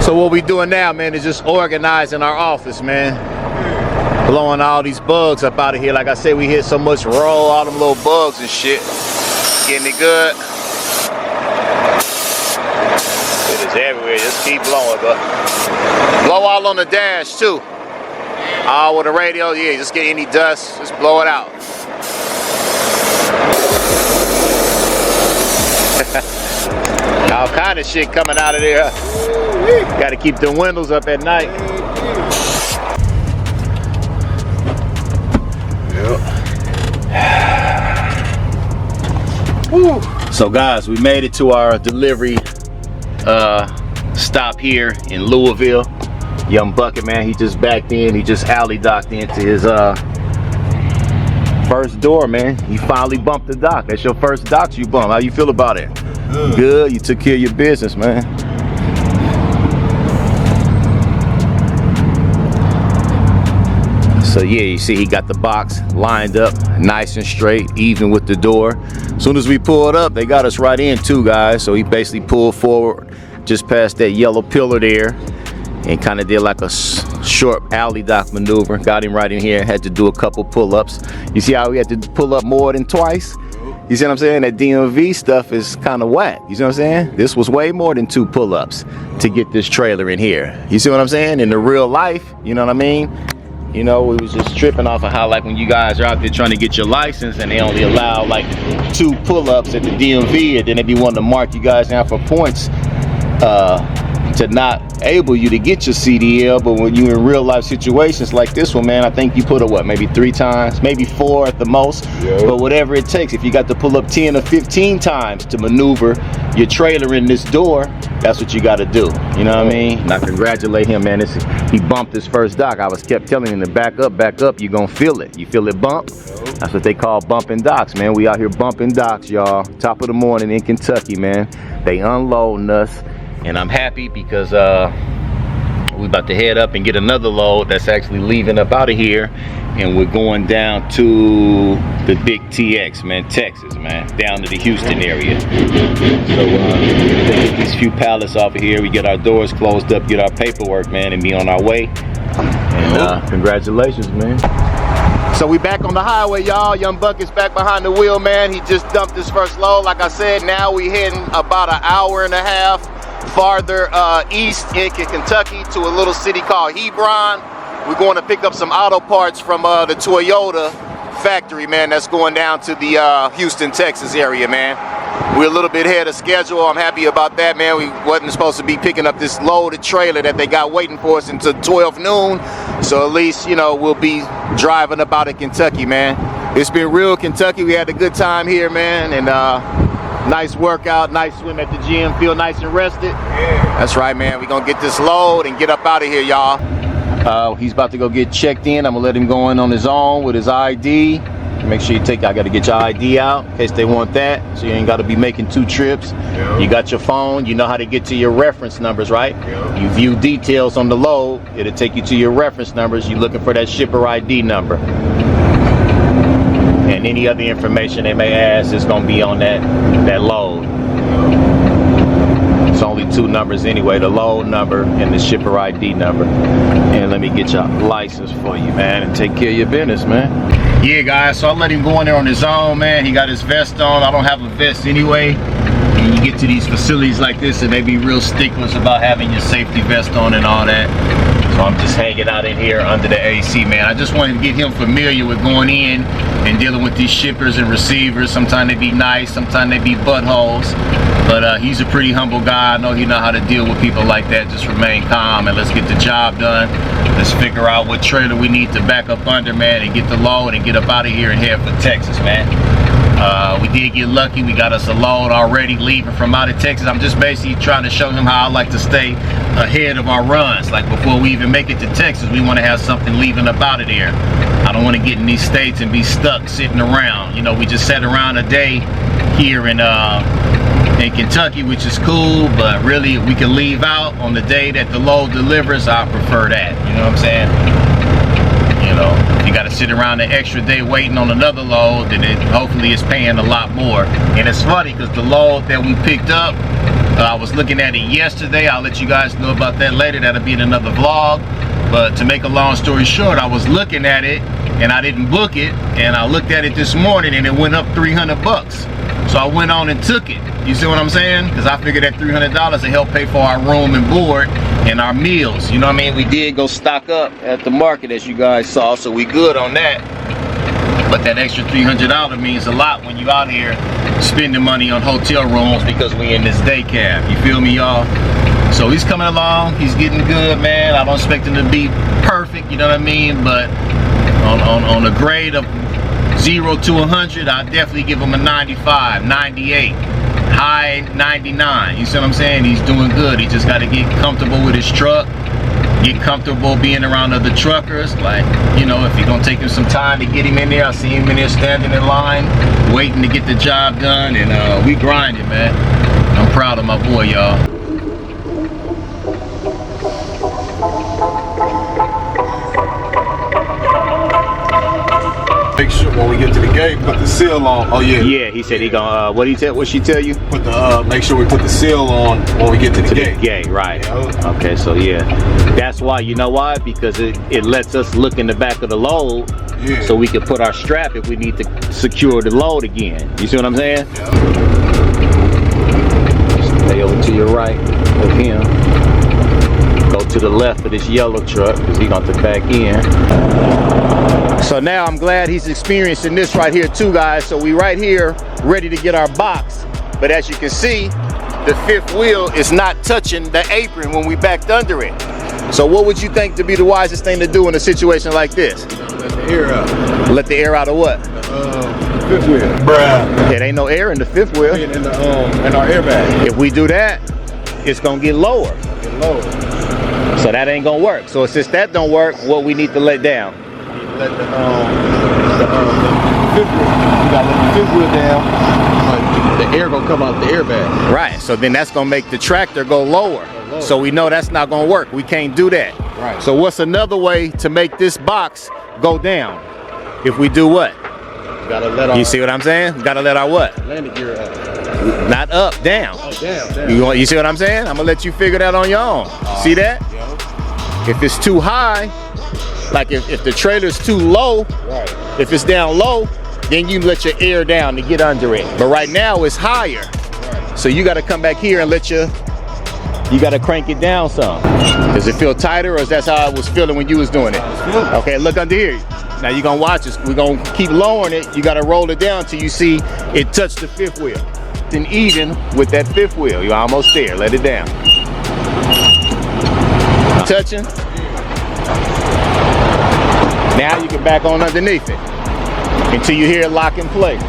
So what we doing now, man, is just organizing our office, man. Blowing all these bugs up out of here. Like I said, we hit so much roll, all them little bugs and shit. Getting it good. It is everywhere. Just keep blowing, but blow all on the dash too. All with the radio, yeah, just get any dust, just blow it out. All kind of shit coming out of there. Got to keep the windows up at night. Yep. So guys, we made it to our delivery stop here in Louisville. Young Bucket, man, he just backed in. He just alley docked into his first door, man. You finally bumped the dock. That's your first dock you bumped. How you feel about it? Good. You took care of your business, man. So yeah, you see he got the box lined up nice and straight, even with the door. As soon as we pulled up, they got us right in too, guys. So he basically pulled forward just past that yellow pillar there and kind of did like a short alley dock maneuver. Got him right in here, had to do a couple pull-ups. You see how we had to pull up more than twice? You see what I'm saying? That DMV stuff is kind of whack. You see what I'm saying? This was way more than 2 pull-ups to get this trailer in here. You see what I'm saying? In the real life, you know what I mean? You know, we was just tripping off of how, like, when you guys are out there trying to get your license and they only allow like 2 pull-ups at the DMV, and then they be wanting to mark you guys down for points to not able you to get your CDL. But when you in real life situations like this one, man, I think you put it, what, maybe 3 times, maybe 4 at the most. Yep. But whatever it takes, if you got to pull up 10 or 15 times to maneuver your trailer in this door, that's what you got to do. You know what I mean? And I congratulate him, man. He bumped his first dock. I kept telling him to back up. You're gonna feel it. You feel it bump? That's what they call bumping docks, man. We out here bumping docks, y'all. Top of the morning in Kentucky, man. They unloading us, and I'm happy because we about to head up and get another load that's actually leaving up out of here, and we're going down to the big TX, man, Texas, man, down to the Houston area. So take these few pallets off of here, we get our doors closed up, get our paperwork, man, and be on our way. And congratulations, man. So we back on the highway, y'all. Young Bucket's back behind the wheel, man. He just dumped his first load. Like I said, now we heading about an hour and a half farther east in Kentucky to a little city called Hebron. We're going to pick up some auto parts from the Toyota factory, man, that's going down to the Houston, Texas area, man. We're a little bit ahead of schedule. I'm happy about that, man. We wasn't supposed to be picking up this loaded trailer that they got waiting for us until 12 noon. So at least, you know, we'll be driving about in Kentucky, man. It's been real Kentucky. We had a good time here, man, and nice workout, nice swim at the gym, feel nice and rested. Yeah. That's right, man. We're gonna get this load and get up out of here, y'all. He's about to go get checked in. I'm gonna let him go in on his own with his ID. Make sure you I gotta get your ID out in case they want that, so you ain't gotta be making 2 trips. Yeah. You got your phone, you know how to get to your reference numbers, right? Yeah. You view details on the load, it'll take you to your reference numbers. You're looking for that shipper ID number. And any other information they may ask is gonna be on that load. It's only 2 numbers anyway, the load number and the shipper ID number. And let me get your license for you, man, and take care of your business, man. Yeah, guys, so I let him go in there on his own, man. He got his vest on. I don't have a vest anyway. And you get to these facilities like this and they be real sticklers about having your safety vest on and all that. So I'm just hanging out in here under the AC, man. I just wanted to get him familiar with going in and dealing with these shippers and receivers. Sometimes they be nice, sometimes they be buttholes. But he's a pretty humble guy. I know he know how to deal with people like that. Just remain calm and let's get the job done. Let's figure out what trailer we need to back up under, man, and get the load and get up out of here and head for Texas, man. We did get lucky. We got us a load already leaving from out of Texas. I'm just basically trying to show him how I like to stay ahead of our runs. Like before we even make it to Texas, we want to have something leaving up out of there. I don't want to get in these states and be stuck sitting around. You know, we just sat around a day here in Kentucky, which is cool, but really we can leave out on the day that the load delivers. I prefer that, you know what I'm saying? You know, you got to sit around an extra day waiting on another load, then it hopefully is paying a lot more. And it's funny because the load that we picked up I was looking at it yesterday. I'll let you guys know about that later. That'll be in another vlog. But to make a long story short, I was looking at it and I didn't book it. And I looked at it this morning and it went up 300 bucks. So I went on and took it. You see what I'm saying? Because I figured that $300 to help pay for our room and board and our meals. You know what I mean? We did go stock up at the market, as you guys saw, so we good on that. But that extra $300 means a lot when you out here spending money on hotel rooms because we in this day cab. You feel me, y'all? So he's coming along. He's getting good, man. I don't expect him to be perfect, you know what I mean? But on a grade of 0 to 100, I definitely give him a 95, 98, high 99. You see what I'm saying? He's doing good. He just got to get comfortable with his truck, get comfortable being around other truckers. Like, you know, if you're gonna take him some time to get him in there, I see him in there standing in line, waiting to get the job done, and we grinding, man. I'm proud of my boy, y'all. Make sure when we get to the gate, put the seal on. Oh yeah. Yeah, he said he gonna. What she tell you? Put the make sure we put the seal on when we get to the gate. The gate, right? Yeah. Okay, so yeah, that's why. You know why? Because it lets us look in the back of the load, yeah, so we can put our strap if we need to secure the load again. You see what I'm saying? Yeah. Stay over to your right of him. Go to the left of this yellow truck because he's gonna back in. So now I'm glad he's experiencing this right here too, guys. So we right here ready to get our box. But as you can see, the fifth wheel is not touching the apron when we backed under it. So what would you think to be the wisest thing to do in a situation like this? Let the air out. Let the air out of what? Fifth wheel. Bruh. It ain't no air in the fifth wheel. In our airbag. If we do that, it's gonna get lower. Get lower. So that ain't gonna work. So since that don't work, what we need to let down? Let the fifth wheel. You gotta let the fifth wheel down. The air gonna come out the airbag. Right. So then that's gonna make the tractor go lower. So we know that's not gonna work. We can't do that. Right. So what's another way to make this box go down? If we do what? You gotta let our. You see what I'm saying? We gotta let our what? Landing gear out. Not up, down. Oh, down. You see what I'm saying? I'm gonna let you figure that on your own. See that? Yeah. If it's too high, like if the trailer's too low, Right. if it's down low, then you let your air down to get under it. But right now it's higher. Right. So you gotta come back here and you gotta crank it down some. Does it feel tighter, or is that how it was feeling when you was doing it? Okay, look under here. Now you're gonna watch this. We're gonna keep lowering it. You gotta roll it down till you see it touch the fifth wheel. And even with that fifth wheel, you're almost there. Let it down. Touching. Now you can back on underneath it until you hear it lock in place.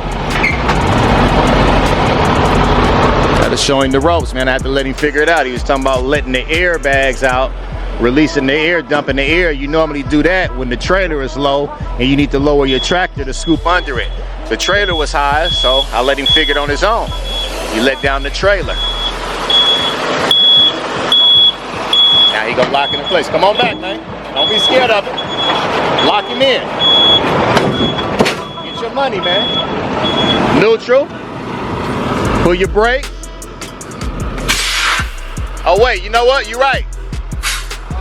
That is showing the ropes, man. I have to let him figure it out. He was talking about letting the airbags out, releasing the air, dumping the air. You normally do that when the trailer is low and you need to lower your tractor to scoop under it. The trailer was high, so I let him figure it on his own. You let down the trailer. Now he gonna lock it in place. Come on back, man. Don't be scared of it. Lock him in. Get your money, man. Neutral. Pull your brake. Oh wait, you know what? You're right.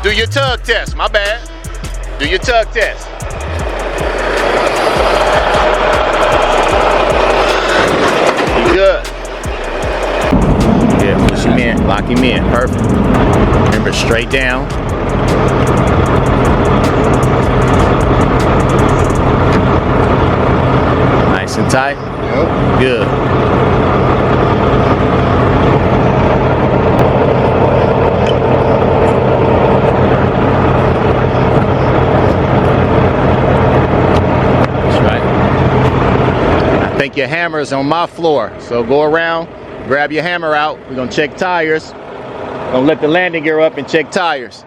Do your tug test. My bad. Do your tug test. You good? Yeah, push him in. Lock him in. Perfect. Remember, straight down. Nice and tight. Yep. Good. That's right. I think your hammer is on my floor. So go around, grab your hammer out. We're gonna check tires. Gonna let the landing gear up and check tires.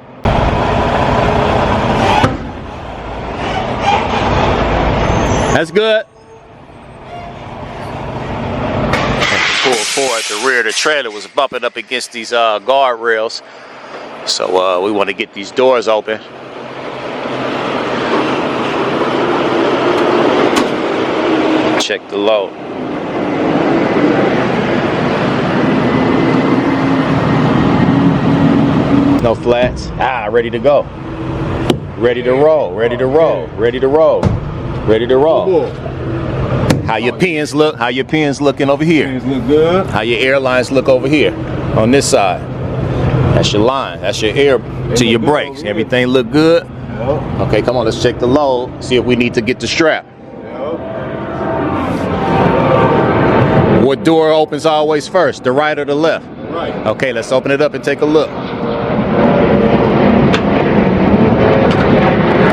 That's good. Pull forward, the rear of the trailer was bumping up against these guardrails. So we want to get these doors open. Check the load. no flats. Ah, ready to go. Ready to roll, ready to roll, ready to roll, ready to roll. How your pins look? How your pins looking over here? Pins look good. How your airlines look over here on this side? That's your line. That's your air to your brakes. Everything look good? Yep. Okay, come on, let's check the load. See if we need to get the strap. Yep. What door opens always first? The right or the left? Right. Okay, let's open it up and take a look.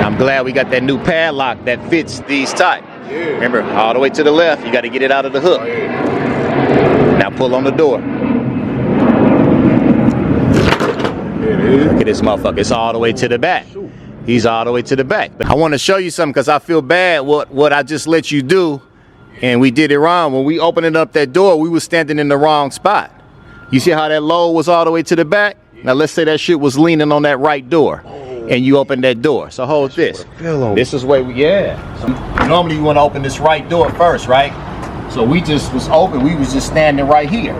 I'm glad we got that new padlock that fits these tight. Yeah. Remember, all the way to the left, you got to get it out of the hook. Oh, yeah. Now pull on the door. There it is. Look at this motherfucker. It's all the way to the back. He's all the way to the back. I want to show you something because I feel bad what I just let you do, and we did it wrong. When we opened up that door, we were standing in the wrong spot. You see how that load was all the way to the back? Now let's say that shit was leaning on that right door, and you opened that door. So hold this. This is where so normally you want to open this right door first, right? So we just was open. We was just standing right here.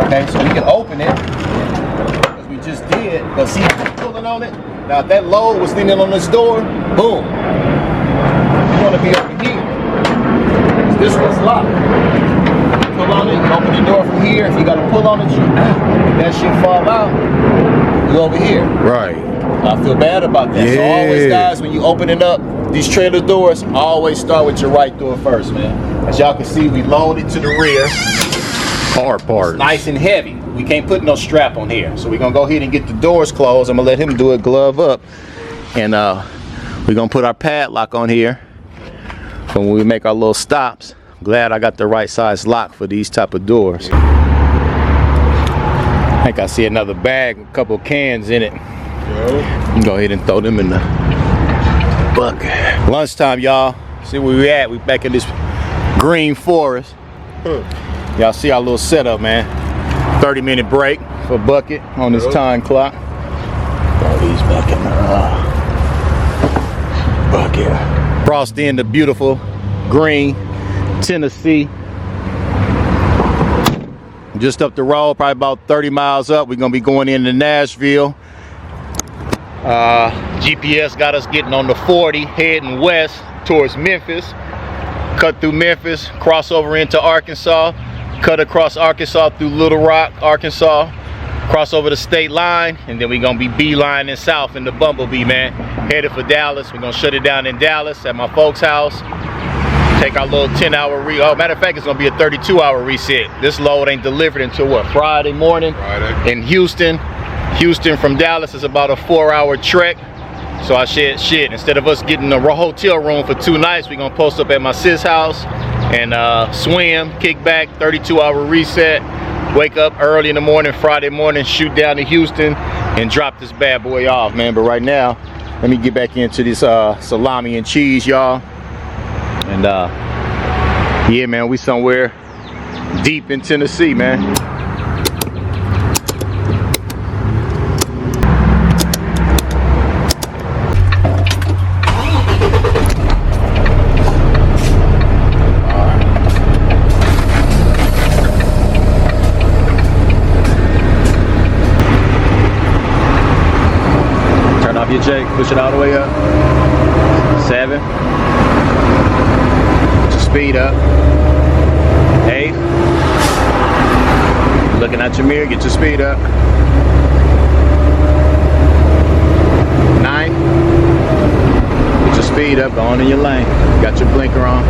Okay, so we can open it as we just did. But see, pulling on it. Now if that load was leaning on this door, boom. You want to be over here. This one's locked. Pull on it, open the door from here. If you got to pull on it, if that shit fall out, you over here. Right. I feel bad about that. Yeah. So always, guys, when you open it up, these trailer doors, always start with your right door first, man. As y'all can see, we loaded to the rear. Hard part. It's nice and heavy. We can't put no strap on here. So we're gonna go ahead and get the doors closed. I'm gonna let him do it, glove up. And we're gonna put our padlock on here for when we make our little stops. Glad I got the right size lock for these type of doors. I think I see another bag, a couple cans in it. Go ahead and throw them in the bucket. Lunchtime, y'all. See where we at? We back in this green forest. Y'all see our little setup, man. 30-minute break for bucket on this time clock. Throw these back in the bucket. Crossed in the beautiful green Tennessee. Just up the road, probably about 30 miles up. We're gonna be going into Nashville. GPS got us getting on the 40, heading west towards Memphis. Cut through Memphis, cross over into Arkansas, cut across Arkansas through Little Rock, Arkansas, cross over the state line, and then we're gonna be beelining south in the Bumblebee, man. Headed for Dallas. We're gonna shut it down in Dallas at my folks' house. Take our little 10-hour matter of fact, it's gonna be a 32-hour reset. This load ain't delivered until what, Friday morning? Friday. In Houston. Houston from Dallas is about a 4-hour trek. So I said, shit, instead of us getting a hotel room for 2 nights, we're gonna post up at my sis house and swim, kick back, 32-hour reset, wake up early in the morning, Friday morning, shoot down to Houston and drop this bad boy off, man. But right now, let me get back into this salami and cheese, y'all. And yeah, man, we somewhere deep in Tennessee, man. Turn off your Jake, push it all the way up. 7. Speed up. 8. Looking at your mirror, get your speed up. 9. Get your speed up, go on in your lane. Got your blinker on.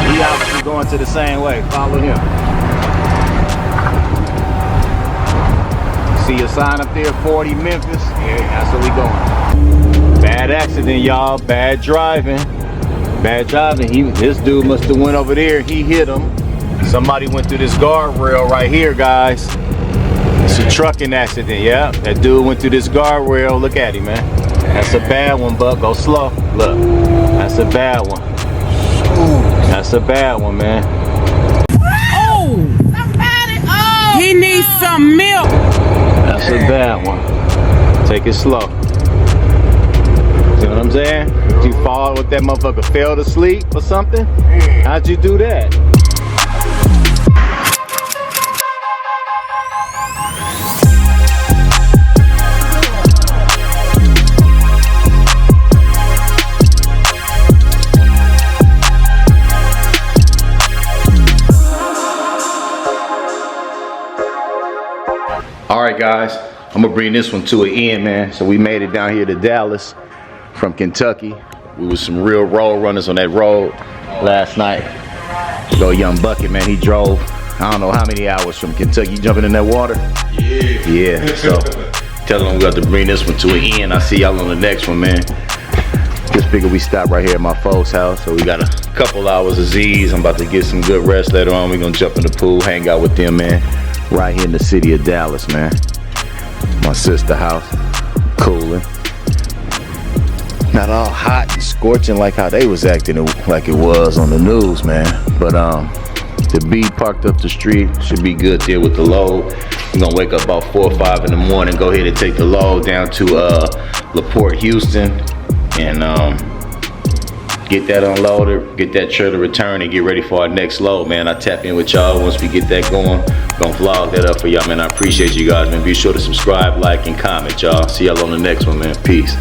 He obviously going to the same way. Follow him. See your sign up there, 40 Memphis. Yeah, that's where we going. Bad accident, y'all. Bad driving. Bad driving. This dude must have went over there. He hit him. Somebody went through this guardrail right here, guys. It's a trucking accident, yeah. That dude went through this guardrail. Look at him, man. That's a bad one, Buck. Go slow. Look, that's a bad one. That's a bad one, man. Oh, somebody! Oh, he needs some milk. That's a bad one. Take it slow. See what I'm saying? Did you fall with that motherfucker? Fell asleep or something? How'd you do that? All right, guys, I'm gonna bring this one to an end, man. So we made it down here to Dallas from Kentucky. We was some real road runners on that road last night. Go young Bucket, man, he drove, I don't know how many hours from Kentucky, jumping in that water. Yeah, so tell them we got to bring this one to an end. I'll see y'all on the next one, man. Just figured we stop right here at my folks' house, so we got a couple hours of Z's. I'm about to get some good rest later on. We're gonna jump in the pool, hang out with them, man. Right here in the city of Dallas, man. My sister's house, cooling. Not all hot and scorching like how they was acting like it was on the news, man. But the B parked up the street, should be good there with the load. We're gonna wake up about 4 or 5 in the morning, go ahead and take the load down to LaPorte, Houston, and get that unloaded, get that trailer returned, and get ready for our next load, man. I'll tap in with y'all once we get that going. Gonna vlog that up for y'all, man. I appreciate you guys, man. Be sure to subscribe, like, and comment, y'all. See y'all on the next one, man. Peace.